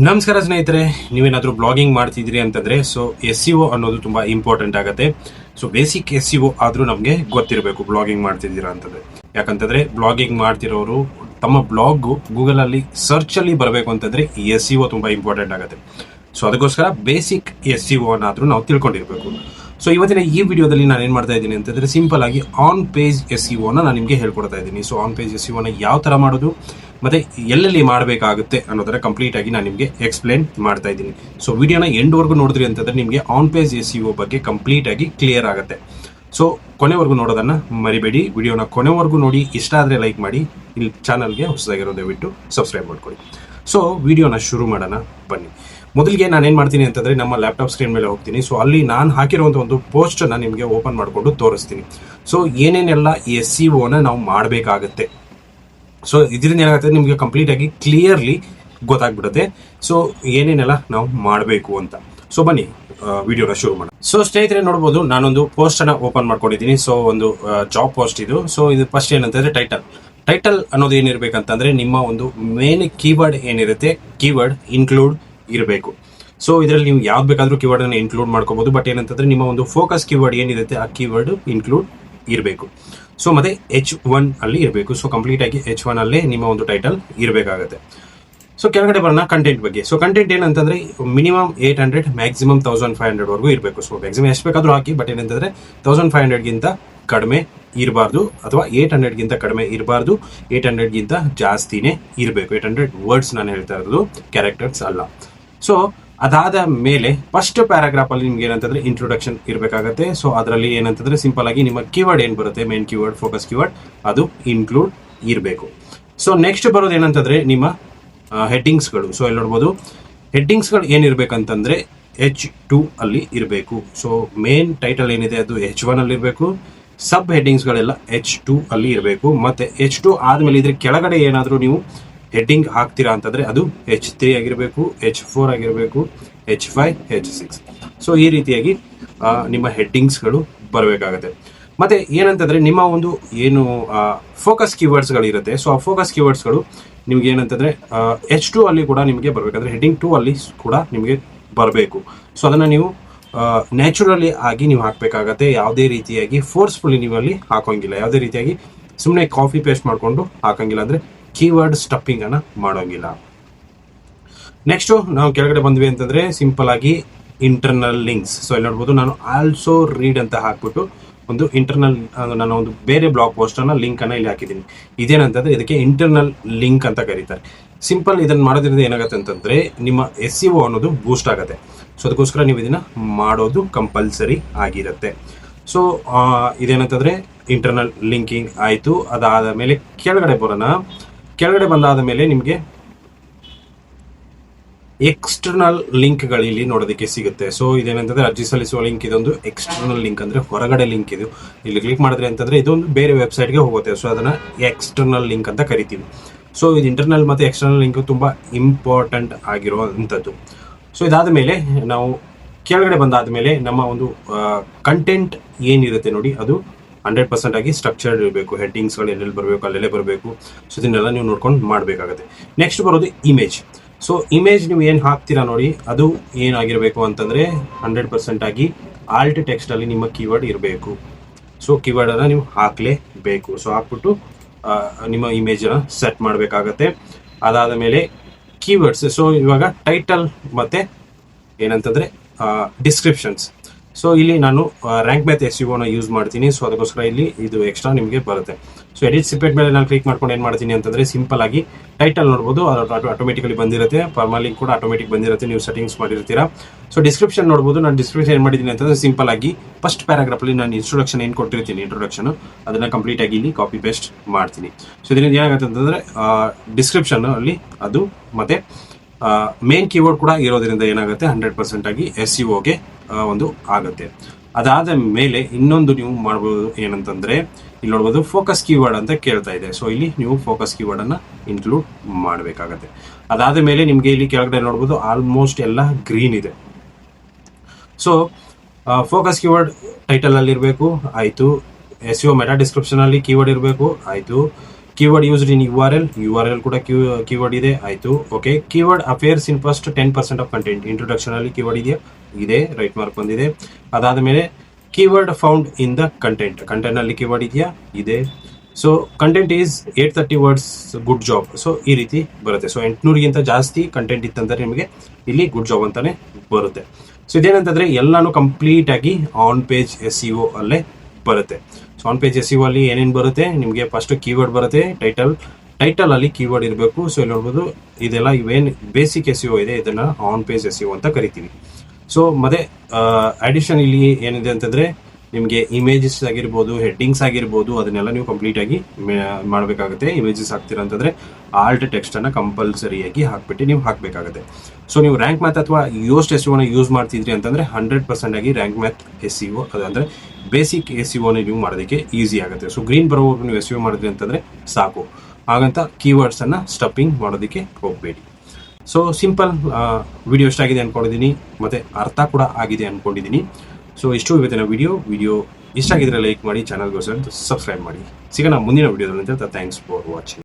ನಮಸ್ಕಾರ ಸ್ನೇಹಿತರೆ, ನೀವೇನಾದರೂ ಬ್ಲಾಗಿಂಗ್ ಮಾಡ್ತಿದ್ದೀರಿ ಅಂತಂದರೆ ಎಸ್ ಸಿ ಒ ಅನ್ನೋದು ತುಂಬ ಇಂಪಾರ್ಟೆಂಟ್ ಆಗುತ್ತೆ. ಬೇಸಿಕ್ ಎಸ್ ಸಿ ಒ ಆದರೂ ನಮಗೆ ಗೊತ್ತಿರಬೇಕು ಬ್ಲಾಗಿಂಗ್ ಮಾಡ್ತಿದ್ದೀರಾ ಅಂತಂದರೆ. ಯಾಕಂತಂದರೆ ಬ್ಲಾಗಿಂಗ್ ಮಾಡ್ತಿರೋರು ತಮ್ಮ ಬ್ಲಾಗು ಗೂಗಲಲ್ಲಿ ಸರ್ಚಲ್ಲಿ ಬರಬೇಕು ಅಂತಂದರೆ ಎಸ್ ಸಿ ಒ ತುಂಬ ಇಂಪಾರ್ಟೆಂಟ್ ಆಗುತ್ತೆ. ಅದಕ್ಕೋಸ್ಕರ ಬೇಸಿಕ್ ಎಸ್ ಸಿ ಒ ಅನ್ನಾದರೂ ನಾವು ತಿಳ್ಕೊಂಡಿರಬೇಕು. ಇವತ್ತಿನ ಈ ವಿಡಿಯೋದಲ್ಲಿ ನಾನು ಏನು ಮಾಡ್ತಾ ಇದ್ದೀನಿ ಅಂತಂದರೆ ಸಿಂಪಲ್ ಆಗಿ ಆನ್ ಪೇಜ್ ಎಸ್ ಸಿ ಒನ ನಾನು ನಿಮಗೆ ಹೇಳ್ಕೊಡ್ತಾ ಇದ್ದೀನಿ. ಆನ್ ಪೇಜ್ ಎಸ್ ಸಿ ಒನ ಯಾವ ಥರ ಮಾಡೋದು ಮತ್ತು ಎಲ್ಲೆಲ್ಲಿ ಮಾಡಬೇಕಾಗುತ್ತೆ ಅನ್ನೋದರ ಕಂಪ್ಲೀಟ್ ಆಗಿ ನಾನು ನಿಮಗೆ ಎಕ್ಸ್ಪ್ಲೇನ್ ಮಾಡ್ತಾ ಇದ್ದೀನಿ. ವಿಡಿಯೋನ ಎಂಡ್ವರೆಗೂ ನೋಡಿದ್ರಿ ಅಂತಂದರೆ ನಿಮಗೆ on page S C O ಬಗ್ಗೆ ಕಂಪ್ಲೀಟ್ ಆಗಿ ಕ್ಲಿಯರ್ ಆಗುತ್ತೆ. ಕೊನೆವರೆಗೂ ನೋಡೋದನ್ನು ಮರಿಬೇಡಿ. ವಿಡಿಯೋನ ಕೊನೆವರೆಗೂ ನೋಡಿ, ಇಷ್ಟ ಆದರೆ ಲೈಕ್ ಮಾಡಿ, ಇಲ್ಲಿ ಚಾನಲ್ಗೆ ಹೊಸದಾಗಿರೋ ದಯವಿಟ್ಟು ಸಬ್ಸ್ಕ್ರೈಬ್ ಮಾಡ್ಕೊಳ್ಳಿ. ವಿಡಿಯೋನ ಶುರು ಮಾಡೋಣ ಬನ್ನಿ. ಮೊದಲಿಗೆ ನಾನೇನು ಮಾಡ್ತೀನಿ ಅಂತಂದರೆ ನಮ್ಮ ಲ್ಯಾಪ್ಟಾಪ್ ಸ್ಕ್ರೀನ್ ಮೇಲೆ ಹೋಗ್ತೀನಿ. ಅಲ್ಲಿ ನಾನು ಹಾಕಿರುವಂಥ ಒಂದು ಪೋಸ್ಟನ್ನು ನಿಮಗೆ ಓಪನ್ ಮಾಡಿಕೊಂಡು ತೋರಿಸ್ತೀನಿ. ಏನೇನೆಲ್ಲ ಎಸ್ ಸಿ ಒನ ನಾವು ಮಾಡಬೇಕಾಗುತ್ತೆ. ಇದರಿಂದ ಏನಾಗುತ್ತೆ, ನಿಮಗೆ ಕಂಪ್ಲೀಟಾಗಿ ಕ್ಲಿಯರ್ಲಿ ಗೊತ್ತಾಗ್ಬಿಡುತ್ತೆ ಏನೇನೆಲ್ಲ ನಾವು ಮಾಡಬೇಕು ಅಂತ. ಬನ್ನಿ ವಿಡಿಯೋನ ಶುರು ಮಾಡೋಣ. ಸ್ನೇಹಿತರೆ ನೋಡ್ಬೋದು, ನಾನೊಂದು ಪೋಸ್ಟನ್ನು ಓಪನ್ ಮಾಡ್ಕೊಂಡಿದ್ದೀನಿ. ಒಂದು ಜಾಬ್ ಪೋಸ್ಟ್ ಇದು. ಇದು ಫಸ್ಟ್ ಏನಂತಂದರೆ ಟೈಟಲ್ ಅನ್ನೋದು ಏನಿರಬೇಕಂತಂದರೆ ನಿಮ್ಮ ಒಂದು ಮೇನ್ ಕೀವರ್ಡ್ ಏನಿರುತ್ತೆ, ಕೀವರ್ಡ್ ಇನ್ಕ್ಲೂಡ್ ಇರಬೇಕು. ಇದರಲ್ಲಿ ನೀವು ಯಾವ್ದು ಬೇಕಾದರೂ ಕೀವರ್ಡನ್ನು ಇನ್ಕ್ಲೂಡ್ ಮಾಡ್ಕೋಬಹುದು. ಬಟ್ ಏನಂತಂದರೆ ನಿಮ್ಮ ಒಂದು ಫೋಕಸ್ ಕೀವರ್ಡ್ ಏನಿರುತ್ತೆ ಆ ಕೀವರ್ಡ್ ಇನ್ಕ್ಲೂಡ್ ಇರಬೇಕು. ಮತ್ತೆ H1 ಅಲ್ಲಿ ಇರಬೇಕು. ಕಂಪ್ಲೀಟ್ ಆಗಿ H1 ಅಲ್ಲೇ ನಿಮ್ಮ ಒಂದು ಟೈಟಲ್ ಇರಬೇಕಾಗುತ್ತೆ. ಕೆಳಗಡೆ ಬರೋಣ ಕಂಟೆಂಟ್ ಬಗ್ಗೆ. ಕಂಟೆಂಟ್ ಏನಂತಂದ್ರೆ ಮಿನಿಮಮ್ 800, ಮ್ಯಾಕ್ಸಿಮಮ್ 1500 ವರೆಗೂ ಇರಬೇಕು. ಮ್ಯಾಕ್ಸಿಮಮ್ ಎಷ್ಟು ಬೇಕಾದರೂ ಹಾಕಿ, ಬಟ್ ಏನಂತಂದ್ರೆ 1500ಗಿಂತ ಕಡಿಮೆ ಇರಬಾರ್ದು, ಅಥವಾ 800ಗಿಂತ ಕಡಿಮೆ ಇರಬಾರ್ದು. 800ಗಿಂತ ಜಾಸ್ತಿನೇ ಇರಬೇಕು. 800 ವರ್ಡ್ಸ್ ನಾನು ಹೇಳ್ತಾ ಇರೋದು, ಕ್ಯಾರೆಕ್ಟರ್ಸ್ ಅಲ್ಲ. ಅದಾದ ಮೇಲೆ ಫಸ್ಟ್ ಪ್ಯಾರಾಗ್ರಾಫ್ ಅಲ್ಲಿ ನಿಮ್ಗೆ ಏನಂತಂದ್ರೆ ಇಂಟ್ರೊಡಕ್ಷನ್ ಇರಬೇಕಾಗತ್ತೆ. ಅದರಲ್ಲಿ ಏನಂತಂದ್ರೆ ಸಿಂಪಲ್ ಆಗಿ ನಿಮ್ಮ ಕೀವರ್ಡ್ ಏನು ಬರುತ್ತೆ, ಮೇನ್ ಕೀವರ್ಡ್, ಫೋಕಸ್ ಕೀವರ್ಡ್, ಅದು ಇನ್ಕ್ಲೂಡ್ ಇರಬೇಕು. ನೆಕ್ಸ್ಟ್ ಬರೋದು ಏನಂತಂದ್ರೆ ನಿಮ್ಮ ಹೆಡ್ಡಿಂಗ್ಸ್ಗಳು. ಇಲ್ಲಿ ನೋಡ್ಬೋದು, ಹೆಡ್ಡಿಂಗ್ಸ್ಗಳು ಏನಿರ್ಬೇಕಂತಂದ್ರೆ H2 ಅಲ್ಲಿ ಇರಬೇಕು. ಮೇನ್ ಟೈಟಲ್ ಏನಿದೆ ಅದು H1 ಅಲ್ಲಿ ಇರಬೇಕು. ಸಬ್ ಹೆಡ್ಡಿಂಗ್ಸ್ಗಳೆಲ್ಲ H2 ಅಲ್ಲಿ ಇರಬೇಕು. ಮತ್ತೆ H2 ಆದ್ಮೇಲೆ ಇದ್ರ ಕೆಳಗಡೆ ಏನಾದರೂ ನೀವು ಹೆಡ್ಡಿಂಗ್ ಹಾಕ್ತೀರಾ ಅಂತಂದ್ರೆ ಅದು H3 ಆಗಿರಬೇಕು, H4 ಆಗಿರಬೇಕು, H5, H6. ಈ ರೀತಿಯಾಗಿ ನಿಮ್ಮ ಹೆಡ್ಡಿಂಗ್ಸ್ಗಳು ಬರಬೇಕಾಗತ್ತೆ. ಮತ್ತೆ ಏನಂತಂದ್ರೆ ನಿಮ್ಮ ಒಂದು ಏನು ಫೋಕಸ್ ಕೀವರ್ಡ್ಸ್ಗಳು ಇರುತ್ತೆ, ಆ ಫೋಕಸ್ ಕೀವರ್ಡ್ಸ್ಗಳು ನಿಮ್ಗೆ ಏನಂತಂದ್ರೆ H2 ಅಲ್ಲಿ ಕೂಡ ನಿಮಗೆ ಬರಬೇಕಂದ್ರೆ ಹೆಡ್ಡಿಂಗ್ 2 ಅಲ್ಲಿ ಕೂಡ ನಿಮಗೆ ಬರಬೇಕು. ಅದನ್ನ ನೀವು ನ್ಯಾಚುರಲಿ ಆಗಿ ನೀವು ಹಾಕಬೇಕಾಗತ್ತೆ. ಯಾವುದೇ ರೀತಿಯಾಗಿ ಫೋರ್ಸ್ಫುಲಿ ನೀವು ಅಲ್ಲಿ ಹಾಕೋಂಗಿಲ್ಲ. ಯಾವುದೇ ರೀತಿಯಾಗಿ ಸುಮ್ಮನೆ ಕಾಪಿ ಪೇಸ್ಟ್ ಮಾಡ್ಕೊಂಡು ಹಾಕಂಗಿಲ್ಲ, ಅಂದ್ರೆ ಕೀವರ್ಡ್ ಸ್ಟಫಿಂಗ್ ಅನ್ನ ಮಾಡೋಂಗಿಲ್ಲ. ನೆಕ್ಸ್ಟ್ ನಾವು ಕೆಳಗಡೆ ಬಂದ್ವಿ ಅಂತಂದ್ರೆ ಸಿಂಪಲ್ ಆಗಿ ಇಂಟರ್ನಲ್ ಲಿಂಕ್ಸ್. ಇಲ್ಲಿ ನೋಡ್ಬೋದು, ನಾನು ಆಲ್ಸೋ ರೀಡ್ ಅಂತ ಹಾಕ್ಬಿಟ್ಟು ಒಂದು ಇಂಟರ್ನಲ್, ನಾನು ಒಂದು ಬೇರೆ ಬ್ಲಾಗ್ ಪೋಸ್ಟ್ ಅನ್ನ ಲಿಂಕ್ ಅನ್ನ ಇಲ್ಲಿ ಹಾಕಿದ್ದೀನಿ. ಇದೇನಂತಂದ್ರೆ ಇದಕ್ಕೆ ಇಂಟರ್ನಲ್ ಲಿಂಕ್ ಅಂತ ಕರೀತಾರೆ. ಸಿಂಪಲ್ ಇದನ್ನ ಮಾಡೋದ್ರಿಂದ ಏನಾಗುತ್ತೆ ಅಂತಂದ್ರೆ ನಿಮ್ಮ ಎಸ್ ಸಿ ಒ ಅನ್ನೋದು ಬೂಸ್ಟ್ ಆಗುತ್ತೆ. ಅದಕ್ಕೋಸ್ಕರ ನೀವು ಇದನ್ನ ಮಾಡೋದು ಕಂಪಲ್ಸರಿ ಆಗಿರುತ್ತೆ. ಇದೇನಂತಂದ್ರೆ ಇಂಟರ್ನಲ್ ಲಿಂಕಿಂಗ್ ಆಯಿತು. ಅದಾದ ಮೇಲೆ ಕೆಳಗಡೆ ಬರೋಣ. ಕೆಳಗಡೆ ಬಂದಾದ ಮೇಲೆ ನಿಮಗೆ ಎಕ್ಸ್ಟರ್ನಲ್ ಲಿಂಕ್ಗಳು ಇಲ್ಲಿ ನೋಡೋದಕ್ಕೆ ಸಿಗುತ್ತೆ. ಇದೇನಂತಂದ್ರೆ ಅರ್ಜಿ ಸಲ್ಲಿಸುವ ಲಿಂಕ್, ಇದೊಂದು ಎಕ್ಸ್ಟರ್ನಲ್ ಲಿಂಕ್, ಅಂದ್ರೆ ಹೊರಗಡೆ ಲಿಂಕ್. ಇದು ಇಲ್ಲಿ ಕ್ಲಿಕ್ ಮಾಡಿದ್ರೆ ಅಂತಂದ್ರೆ ಇದೊಂದು ಬೇರೆ ವೆಬ್ಸೈಟ್ಗೆ ಹೋಗುತ್ತೆ. ಅದನ್ನ ಎಕ್ಸ್ಟರ್ನಲ್ ಲಿಂಕ್ ಅಂತ ಕರಿತೀವಿ. ಇದು ಇಂಟರ್ನಲ್ ಮತ್ತೆ ಎಕ್ಸ್ಟರ್ನಲ್ ಲಿಂಕ್ ತುಂಬಾ ಇಂಪಾರ್ಟೆಂಟ್ ಆಗಿರುವಂಥದ್ದು. ಇದಾದ ಮೇಲೆ ನಾವು ಕೆಳಗಡೆ ಬಂದಾದ ಮೇಲೆ ನಮ್ಮ ಒಂದು ಕಂಟೆಂಟ್ ಏನಿರುತ್ತೆ ನೋಡಿ, ಅದು 100% ಆಗಿ ಸ್ಟ್ರಕ್ಚರ್ಡ್ ಇರಬೇಕು. ಹೆಡ್ಡಿಂಗ್ಸ್ಗಳು ಎಲ್ಲೆಲ್ಲಿ ಬರಬೇಕು ಅಲ್ಲೆಲ್ಲೇ ಬರಬೇಕು. ಇದನ್ನೆಲ್ಲ ನೀವು ನೋಡ್ಕೊಂಡು ಮಾಡಬೇಕಾಗುತ್ತೆ. ನೆಕ್ಸ್ಟ್ ಬರೋದು ಇಮೇಜ್. ಇಮೇಜ್ ನೀವು ಏನು ಹಾಕ್ತೀರಾ ನೋಡಿ, ಅದು ಏನಾಗಿರಬೇಕು ಅಂತಂದರೆ 100% ಆಗಿ ಆಲ್ಟ್ ಟೆಕ್ಸ್ಟ್ ಅಲ್ಲಿ ನಿಮ್ಮ ಕೀವರ್ಡ್ ಇರಬೇಕು. ಕೀವರ್ಡ್ ಅನ್ನ ನೀವು ಹಾಕಲೇಬೇಕು. ಹಾಕ್ಬಿಟ್ಟು ನಿಮ್ಮ ಇಮೇಜನ್ನ ಸೆಟ್ ಮಾಡಬೇಕಾಗತ್ತೆ. ಅದಾದ ಮೇಲೆ ಕೀವರ್ಡ್ಸ್. ಇವಾಗ ಟೈಟಲ್ ಮತ್ತೆ ಏನಂತಂದ್ರೆ ಡಿಸ್ಕ್ರಿಪ್ಷನ್ಸ್. ಇಲ್ಲಿ ನಾನು rank math S E O use ಮಾಡ್ತೀನಿ. ಅದಕ್ಕೋಸ್ಕರ ಇಲ್ಲಿ ಇದು ಎಕ್ಸ್ಟ್ರಾ ನಿಮಗೆ ಬರುತ್ತೆ. ಎಡಿಟ್ ಸ್ನಿಪೆಟ್ ಮೇಲೆ ನಾನು ಕ್ಲಿಕ್ ಮಾಡ್ಕೊಂಡು ಏನು ಮಾಡ್ತೀನಿ ಅಂತಂದ್ರೆ ಸಿಂಪಲ್ ಆಗಿ ಟೈಟಲ್ ನೋಡ್ಬೋದು, ಆಟೋಮೆಟಿಕಲಿ ಬಂದಿರುತ್ತೆ. ಪರ್ಮಾಲಿಂಕ್ ಕೂಡ ಆಟೋಮೆಟಿಕ್ ಬಂದಿರುತ್ತೆ, ನೀವು ಸೆಟ್ಟಿಂಗ್ಸ್ ಮಾಡಿರ್ತೀರಾ. ಡಿಸ್ಕ್ರಿಪ್ಷನ್ ನೋಡ್ಬೋದು. ನಾನು ಡಿಸ್ಕ್ರಿಪ್ಷನ್ ಏನು ಮಾಡಿದ್ದೀನಿ ಅಂತಂದ್ರೆ ಸಿಂಪಲ್ ಆಗಿ ಫಸ್ಟ್ ಪ್ಯಾರಾಗ್ರಾಫ್ ಅಲ್ಲಿ ನಾನು ಇಂಟ್ರೊಡಕ್ಷನ್ ಏನು ಕೊಟ್ಟಿರ್ತೀನಿ, ಇಂಟ್ರೊಡಕ್ಷನ್ ಅದನ್ನ ಕಂಪ್ಲೀಟ್ ಆಗಿ ಇಲ್ಲಿ ಕಾಪಿ ಪೇಸ್ಟ್ ಮಾಡ್ತೀನಿ. ಇದರಿಂದ ಏನಾಗುತ್ತೆ ಅಂತಂದ್ರೆ ಡಿಸ್ಕ್ರಿಪ್ಷನ್ ಅಲ್ಲಿ ಅದು ಮತ್ತೆ ಮೇನ್ ಕೀವರ್ಡ್ ಕೂಡ ಇರೋದ್ರಿಂದ ಏನಾಗುತ್ತೆ 100% ಆಗಿ ಎಸ್ ಸಿ ಒಗೆ ಒಂದು ಆಗುತ್ತೆ. ಅದಾದ ಮೇಲೆ ಇನ್ನೊಂದು ನೀವು ಮಾಡ್ಬೋದು ಏನಂತಂದ್ರೆ ಇಲ್ಲಿ ನೋಡ್ಬೋದು, ಫೋಕಸ್ ಕೀವರ್ಡ್ ಅಂತ ಕೇಳ್ತಾ ಇದೆ. ಇಲ್ಲಿ ನೀವು ಫೋಕಸ್ ಕೀವರ್ಡ್ ಅನ್ನ ಇನ್ಕ್ಲೂಡ್ ಮಾಡಬೇಕಾಗತ್ತೆ. ಅದಾದ ಮೇಲೆ ನಿಮ್ಗೆ ಇಲ್ಲಿ ಕೆಳಗಡೆ ನೋಡ್ಬೋದು ಆಲ್ಮೋಸ್ಟ್ ಎಲ್ಲ ಗ್ರೀನ್ ಇದೆ. ಫೋಕಸ್ ಕೀವರ್ಡ್ ಟೈಟಲ್ ಅಲ್ಲಿ ಇರಬೇಕು, ಆಯ್ತು. S C O meta description ಅಲ್ಲಿ ಕೀವರ್ಡ್ ಇರಬೇಕು, ಆಯ್ತು. ಕೀವರ್ಡ್ ಯೂಸ್ಡ್ ಇನ್ URL ಕೂಡ ಕೀವರ್ಡ್ ಇದೆ ಆಯಿತು. Okay, keyword appears in first 10% of content. Introduction ಅಲ್ಲಿ ಕೀವರ್ಡ್ ಇದೆಯಾ? ಇದೆ, ರೈಟ್ ಮಾರ್ಕ್ ಬಂದಿದೆ. ಅದಾದ ಮೇಲೆ keyword found in the content ಅಲ್ಲಿ ಕೀವರ್ಡ್ ಇದೆಯಾ? ಇದೆ. So content is 830 words, good job. So ಈ ರೀತಿ ಬರುತ್ತೆ. ಸೊ 800ಗಿಂತ ಜಾಸ್ತಿ ಕಂಟೆಂಟ್ ಇತ್ತಂದ್ರೆ ನಿಮಗೆ ಇಲ್ಲಿ ಗುಡ್ ಜಾಬ್ ಅಂತಾನೆ ಬರುತ್ತೆ. ಸೊ ಇದೇನಂತಂದ್ರೆ ಎಲ್ಲಾನು ಕಂಪ್ಲೀಟ್ ಆಗಿ ಆನ್ ಪೇಜ್ SEO ಅಲ್ಲೇ ಬರುತ್ತೆ. ಸೊ ಆನ್ ಪೇಜ್ SEO ಅಲ್ಲಿ ಏನೇನು ಬರುತ್ತೆ ನಿಮಗೆ? ಫಸ್ಟ್ ಕೀವರ್ಡ್ ಬರುತ್ತೆ, ಟೈಟಲ್ ಅಲ್ಲಿ ಕೀವರ್ಡ್ ಇರಬೇಕು. ಸೊ ಇಲ್ಲಿ ನೋಡ್ಬೋದು ಇದೆಲ್ಲ ಇವೇನು ಬೇಸಿಕ್ SEO ಇದೆ ಇದನ್ನ ಆನ್ ಪೇಜ್ SEO ಅಂತ ಕರಿತೀವಿ. ಸೊ ಮತ್ತೆ ಅಡಿಷನ್ ಇಲ್ಲಿ ಏನಿದೆ ಅಂತಂದ್ರೆ ನಿಮಗೆ ಇಮೇಜಸ್ ಆಗಿರ್ಬೋದು, ಹೆಡ್ಡಿಂಗ್ಸ್ ಆಗಿರ್ಬೋದು, ಅದನ್ನೆಲ್ಲ ನೀವು ಕಂಪ್ಲೀಟ್ ಆಗಿ ಮಾಡಬೇಕಾಗುತ್ತೆ. ಇಮೇಜಸ್ ಹಾಕ್ತೀರಾ ಅಂತಂದ್ರೆ ಆಲ್ಟ್ ಟೆಕ್ಸ್ಟ್ ಅನ್ನ ಕಂಪಲ್ಸರಿಯಾಗಿ ಹಾಕ್ಬಿಟ್ಟು ನೀವು ಹಾಕಬೇಕಾಗುತ್ತೆ. ಸೊ ನೀವು ರ್ಯಾಂಕ್ ಮ್ಯಾಥ್ ಅಥವಾ ಯೋಸ್ಟ್ SEO ನ ಯೂಸ್ ಮಾಡ್ತಿದ್ರಿ ಅಂತಂದ್ರೆ 100% ಆಗಿ ರ್ಯಾಂಕ್ ಮ್ಯಾಥ್ SEO ಅದಂದ್ರೆ ಬೇಸಿಕ್ SEO ನ ನೀವು ಮಾಡೋದಕ್ಕೆ ಈಸಿ ಆಗುತ್ತೆ. ಸೊ ಗ್ರೀನ್ ಬರೋವರೆಗೂ ನೀವು SEO ಮಾಡಿದ್ರಿ ಅಂತಂದ್ರೆ ಸಾಕು. ಹಾಗಂತ ಕೀವರ್ಡ್ಸ್ ಅನ್ನ ಸ್ಟಫಿಂಗ್ ಮಾಡೋದಕ್ಕೆ ಹೋಗಬೇಡಿ. ಸೊ ಸಿಂಪಲ್ ವಿಡಿಯೋ ಇಷ್ಟ ಆಗಿದೆ ಅನ್ಕೊಂಡಿದ್ದೀನಿ, ಮತ್ತೆ ಅರ್ಥ ಕೂಡ ಆಗಿದೆ ಅನ್ಕೊಂಡಿದ್ದೀನಿ. ಸೊ ಇಷ್ಟು ಇವತ್ತಿನ ವಿಡಿಯೋ ಇಷ್ಟ ಆಗಿದ್ರೆ ಲೈಕ್ ಮಾಡಿ, ಚಾನಲ್ಗೋಸ್ಕರ ಸಬ್ಸ್ಕ್ರೈಬ್ ಮಾಡಿ. ಸಿಗೋಣ ಮುಂದಿನ ವಿಡಿಯೋದಲ್ಲಿ. Thanks for watching.